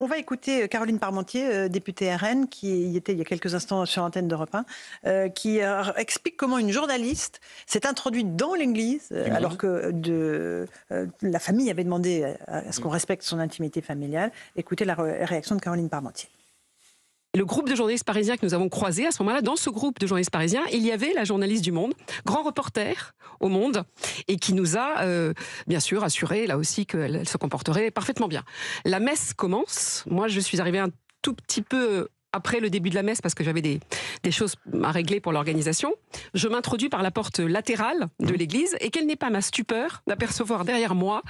On va écouter Caroline Parmentier, députée RN, qui y était il y a quelques instants sur l'antenne d'Europe 1, qui explique comment une journaliste s'est introduite dans l'église, alors que la famille avait demandé à ce qu'on respecte son intimité familiale. Écoutez la réaction de Caroline Parmentier. Le groupe de journalistes parisiens que nous avons croisé à ce moment-là, dans ce groupe de journalistes parisiens, il y avait la journaliste du Monde, grand reporter au Monde, et qui nous a bien sûr assuré là aussi qu'elle se comporterait parfaitement bien. La messe commence. Moi, je suis arrivée un tout petit peu après le début de la messe parce que j'avais des choses à régler pour l'organisation. Je m'introduis par la porte latérale de l'église et quelle n'est pas ma stupeur d'apercevoir derrière moi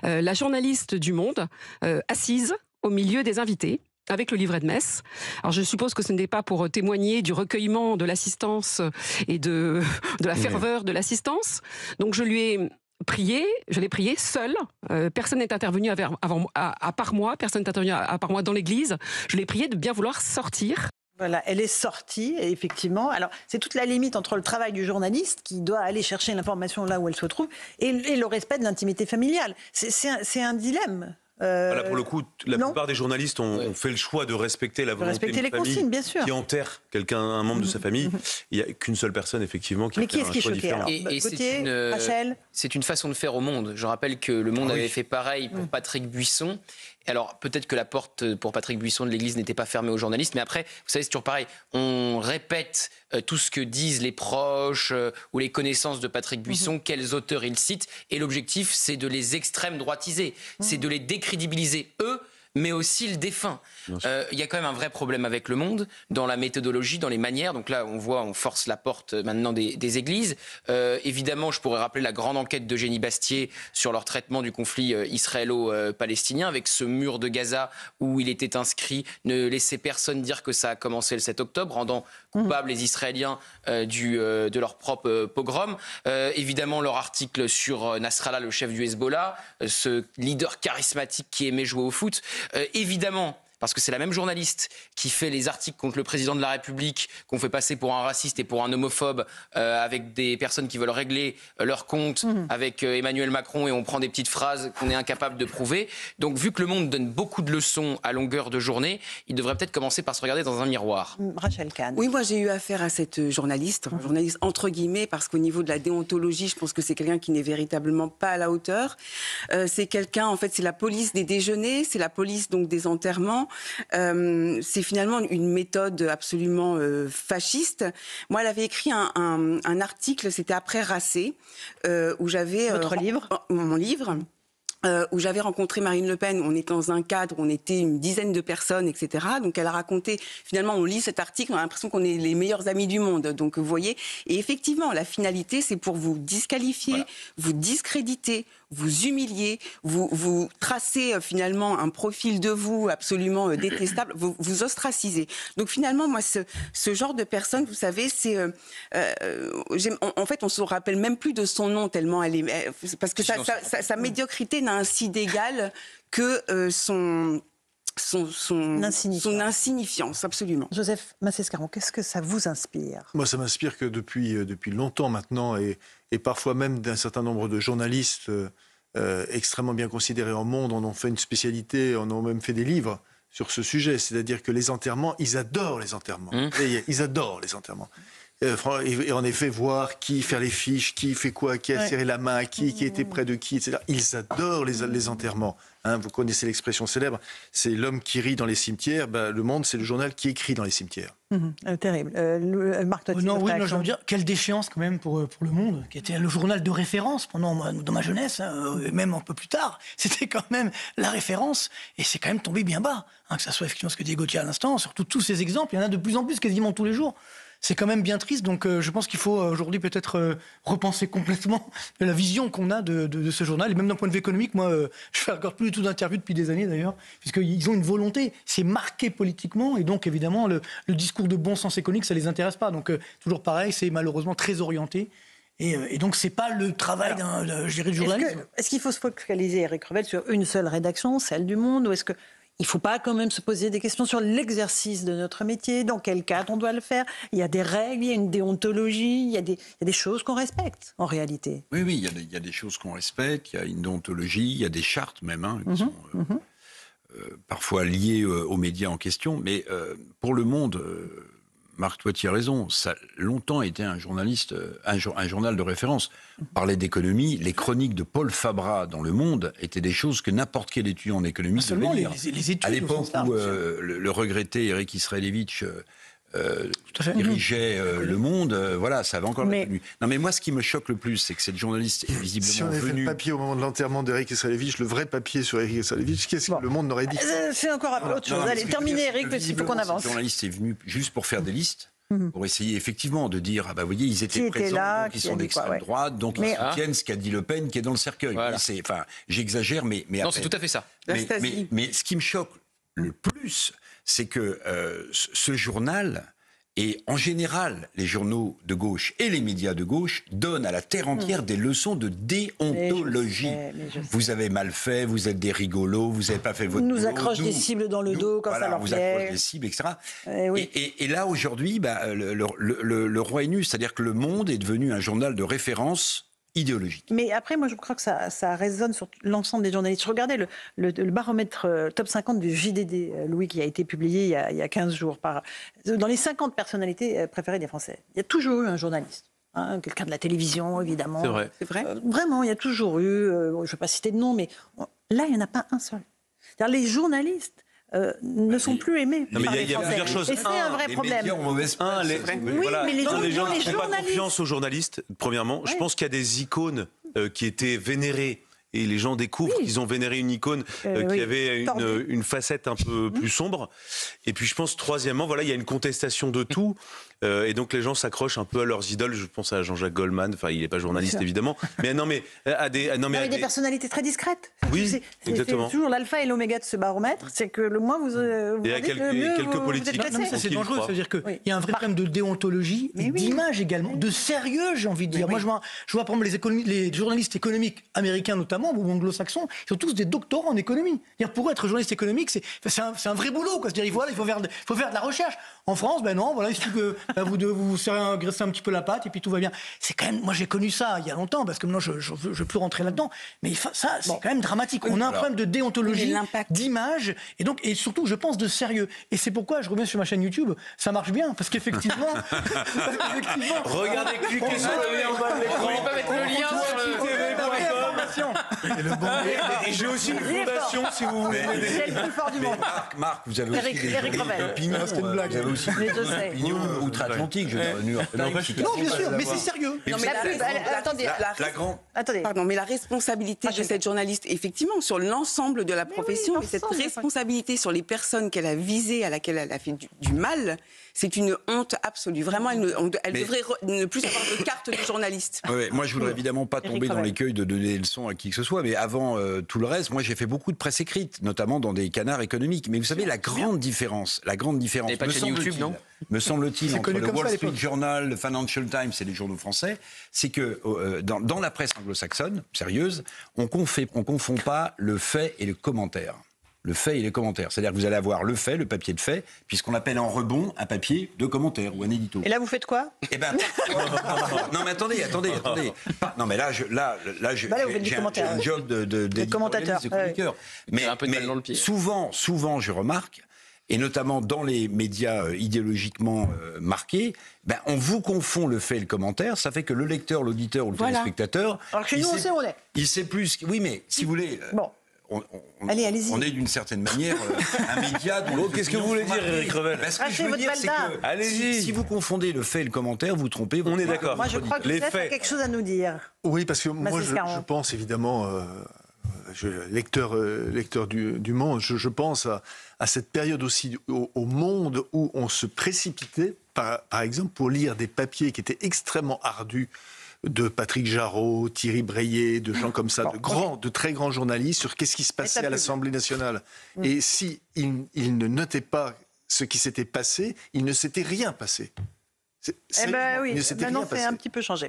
la journaliste du Monde assise au milieu des invités, avec le livret de messe. Alors je suppose que ce n'est pas pour témoigner du recueillement de l'assistance et de la ferveur de l'assistance. Donc je lui ai prié, je l'ai prié seule. Personne n'est intervenu à part moi, personne n'est intervenu à part moi dans l'église. Je l'ai prié de bien vouloir sortir. Voilà, elle est sortie, effectivement. Alors, c'est toute la limite entre le travail du journaliste, qui doit aller chercher l'information là où elle se trouve, et le respect de l'intimité familiale. C'est un dilemme. Voilà, pour le coup, la non. plupart des journalistes ont fait le choix de respecter la volonté d'une famille consignes, bien sûr, qui enterre un membre de sa famille. Il n'y a qu'une seule personne, effectivement, qui a fait un choix différent. C'est une façon de faire au Monde. Je rappelle que le Monde avait fait pareil pour Patrick Buisson. Alors, peut-être que la porte pour Patrick Buisson de l'église n'était pas fermée aux journalistes, mais après, vous savez, c'est toujours pareil. On répète tout ce que disent les proches ou les connaissances de Patrick Buisson, quels auteurs ils citent, et l'objectif, c'est de les extrême droitiser, c'est de les décrédibiliser, eux, mais aussi le défunt. Il y a quand même un vrai problème avec le Monde, dans la méthodologie, dans les manières. Donc là, on force la porte maintenant des églises. Évidemment, je pourrais rappeler la grande enquête d'Eugénie Bastier sur leur traitement du conflit israélo-palestinien, avec ce mur de Gaza où il était inscrit « Ne laissez personne dire que ça a commencé le 7 octobre », rendant coupables les Israéliens de leur propre pogrom. Évidemment, leur article sur Nasrallah, le chef du Hezbollah, ce leader charismatique qui aimait jouer au foot. Évidemment, parce que c'est la même journaliste qui fait les articles contre le président de la République, qu'on fait passer pour un raciste et pour un homophobe, avec des personnes qui veulent régler leur compte avec Emmanuel Macron, et on prend des petites phrases qu'on est incapable de prouver. Donc, vu que le Monde donne beaucoup de leçons à longueur de journée, il devrait peut-être commencer par se regarder dans un miroir. Rachel Kahn. Oui, moi j'ai eu affaire à cette journaliste entre guillemets, parce qu'au niveau de la déontologie, je pense que c'est quelqu'un qui n'est véritablement pas à la hauteur. C'est quelqu'un, en fait, c'est la police des déjeuners, c'est la police donc des enterrements. C'est finalement une méthode absolument fasciste. Moi, elle avait écrit un article, c'était après Racé, où j'avais... Votre livre ? Mon livre. Où j'avais rencontré Marine Le Pen. On était dans un cadre où on était une dizaine de personnes, etc. Donc elle a raconté, finalement on lit cet article, on a l'impression qu'on est les meilleurs amis du monde. Donc vous voyez, et effectivement la finalité c'est pour vous disqualifier, vous discréditer, vous humilier, vous tracer finalement un profil de vous absolument détestable, vous ostraciser. Donc finalement moi ce genre de personne, vous savez, c'est en fait on se rappelle même plus de son nom tellement elle est, parce que sa médiocrité n'a ainsi d'égal que son insignifiance, absolument. Joseph Massescaron, qu'est-ce que ça vous inspire ? Moi, ça m'inspire que depuis longtemps maintenant, et parfois même d'un certain nombre de journalistes extrêmement bien considérés au monde, en ont fait une spécialité, en ont même fait des livres sur ce sujet. C'est-à-dire que les enterrements, ils adorent les enterrements. Ils adorent les enterrements. Et en effet, voir qui faire les fiches, qui fait quoi, qui a serré la main à qui était près de qui, etc. Ils adorent les enterrements. Hein, vous connaissez l'expression célèbre, c'est l'homme qui rit dans les cimetières. Ben, Le Monde, c'est le journal qui écrit dans les cimetières. Terrible. Marc, j'ai envie de dire, quelle déchéance quand même pour Le Monde, qui était le journal de référence dans ma jeunesse, même un peu plus tard. C'était quand même la référence, et c'est quand même tombé bien bas. Que ça soit effectivement ce que dit Gauthier à l'instant, surtout tous ces exemples, il y en a de plus en plus, quasiment tous les jours. C'est quand même bien triste, donc je pense qu'il faut aujourd'hui peut-être repenser complètement la vision qu'on a de ce journal, et même d'un point de vue économique. Moi, je fais encore plus du tout d'interviews depuis des années d'ailleurs, puisqu'ils ont une volonté, c'est marqué politiquement, et donc évidemment le discours de bon sens économique, ça les intéresse pas. Donc toujours pareil, c'est malheureusement très orienté. Et donc, c'est pas le travail du journalisme. Est-ce qu'il faut se focaliser, Éric Revel, sur une seule rédaction, celle du Monde, ou est-ce que il ne faut pas quand même se poser des questions sur l'exercice de notre métier, dans quel cadre on doit le faire? Il y a des règles, il y a une déontologie, il y a des choses qu'on respecte, en réalité. Oui, il y a des choses qu'on respecte, il y a une déontologie, il y a des chartes même, qui sont parfois liées aux médias en question, mais pour Le Monde, Marc, toi tu as raison, ça a longtemps été un journaliste, un journal de référence. On parlait d'économie, les chroniques de Paul Fabra dans Le Monde étaient des choses que n'importe quel étudiant en économie devait lire. Les études, à l'époque où le regretté Eric Israelevich dirigeait Le Monde, voilà, ça avait encore tenu. Non, mais moi, ce qui me choque le plus, c'est que cette journaliste est visiblement si on avait fait le papier au moment de l'enterrement d'Eric Israelevich, le vrai papier sur Eric Israelevich, qu'est-ce que Le Monde n'aurait dit? C'est encore autre chose. Allez, terminez, Eric, parce qu'il faut qu'on avance. Cette journaliste est venue juste pour faire des listes, pour essayer effectivement de dire, ah bah vous voyez, ils étaient présents, là, donc ils sont d'extrême droite, donc ils soutiennent ce qu'a dit Le Pen qui est dans le cercueil. Voilà. Enfin, j'exagère, mais non, c'est tout à fait ça. Mais ce qui me choque le plus, c'est que ce journal... Et en général, les journaux de gauche et les médias de gauche donnent à la terre entière des leçons de déontologie. Vous avez mal fait, vous êtes des rigolos, vous n'avez pas fait votre boulot. Nous accrochent des cibles dans le dos quand ça leur plaît. Vous accrochent des cibles, etc. Et là, aujourd'hui, le roi est nu, c'est-à-dire que Le Monde est devenu un journal de référence idéologique. Mais après, moi, je crois que ça résonne sur l'ensemble des journalistes. Je regardais le baromètre top 50 du JDD, Louis, qui a été publié il y a 15 jours. Dans les 50 personnalités préférées des Français, il y a toujours eu un journaliste. Quelqu'un de la télévision, évidemment. C'est vrai. C'est vrai. Vraiment, il y a toujours eu, je ne vais pas citer de nom, mais là, il n'y en a pas un seul. C'est-à-dire, les journalistes ne sont plus aimés. Non, mais il y a Français. plusieurs choses. Et c'est un vrai problème. Mais les gens journalistes n'ont pas confiance aux journalistes, premièrement. Je pense qu'il y a des icônes qui étaient vénérées. Et les gens découvrent qu'ils ont vénéré une icône qui avait une facette un peu plus sombre. Et puis je pense, troisièmement, voilà, il y a une contestation de tout. Et donc les gens s'accrochent un peu à leurs idoles. Je pense à Jean-Jacques Goldman. Enfin, il n'est pas journaliste, évidemment. Mais à des personnalités très discrètes. Oui, exactement. C'est toujours l'alpha et l'oméga de ce baromètre. C'est que le moins vous il y a quelques politiques. Non, mais ça, c'est dangereux. Ça veut dire qu'il y a un vrai problème de déontologie et d'image également, de sérieux, j'ai envie de dire. Moi, je vois par exemple les journalistes économiques américains notamment, ou anglo-saxons, ils sont tous des doctorants en économie. Pour être journaliste économique, c'est un vrai boulot. C'est-à-dire, il faut faire de la recherche. En France, non, voilà, il suffit que vous serrez graisser un petit peu la patte et puis tout va bien. C'est quand même, moi j'ai connu ça il y a longtemps parce que maintenant je veux plus rentrer là-dedans. Mais ça, c'est quand même dramatique. On a un problème de déontologie, d'image et surtout, je pense, de sérieux. Et c'est pourquoi je reviens sur ma chaîne YouTube. Ça marche bien parce qu'effectivement, regardez, cliquez sur le lien en bas de l'écran. Vous voulez pas mettre le lien sur Et j'ai aussi une fondation, si vous voulez. C'est le plus fort du monde. Marc, vous avez aussi des opinions. C'était une blague. Vous avez aussi des opinions outre-Atlantique. Je veux dire, New York Times. Non, bien sûr, mais c'est sérieux. Attendez. Pardon, mais la responsabilité de cette journaliste, effectivement, sur l'ensemble de la profession, et cette responsabilité sur les personnes qu'elle a visées, à laquelle elle a fait du mal, c'est une honte absolue. Vraiment, elle devrait ne plus avoir de carte de journaliste. Ouais, moi, je voudrais évidemment pas tomber dans l'écueil de donner des leçons à qui que ce soit, mais avant tout le reste, moi, j'ai fait beaucoup de presse écrite, notamment dans des canards économiques. Mais vous savez, la grande différence, pas de chaîne YouTube, non ? Me semble-t-il, entre le Wall Street Journal, le Financial Times et les journaux français, c'est que dans la presse anglo-saxonne, sérieuse, on confond pas le fait et le commentaire. Le fait et les commentaires. C'est-à-dire que vous allez avoir le fait, le papier de fait, puisqu'on appelle en rebond un papier de commentaire ou un édito. Et là, vous faites quoi ? Non, mais attendez. Non, mais là, j'ai un job de commentateur. Mais un peu de balle dans le pied. Souvent, je remarque, et notamment dans les médias idéologiquement marqués, on vous confond le fait et le commentaire. Ça fait que le lecteur, l'auditeur ou le téléspectateur... Alors que chez nous, on sait où on est. Il sait plus... Oui, mais si vous voulez... Bon. Allez-y. On est d'une certaine manière un média. Qu'est-ce que vous voulez dire, Éric Revel ? Ce que je veux dire, c'est que si vous confondez le fait et le commentaire, vous trompez. On est d'accord. Moi, je crois que vous avez quelque chose à nous dire. Oui, parce que moi, je pense évidemment, lecteur du Monde, je pense à cette période aussi au Monde où on se précipitait, par exemple, pour lire des papiers qui étaient extrêmement ardus, de Patrick Jarreau, Thierry Breillet, de gens comme ça, de très grands journalistes sur qu'est-ce qui se passait à l'Assemblée nationale. Et si ils ne notaient pas ce qui s'était passé, il ne s'était rien passé. Oui, maintenant c'est un petit peu changé.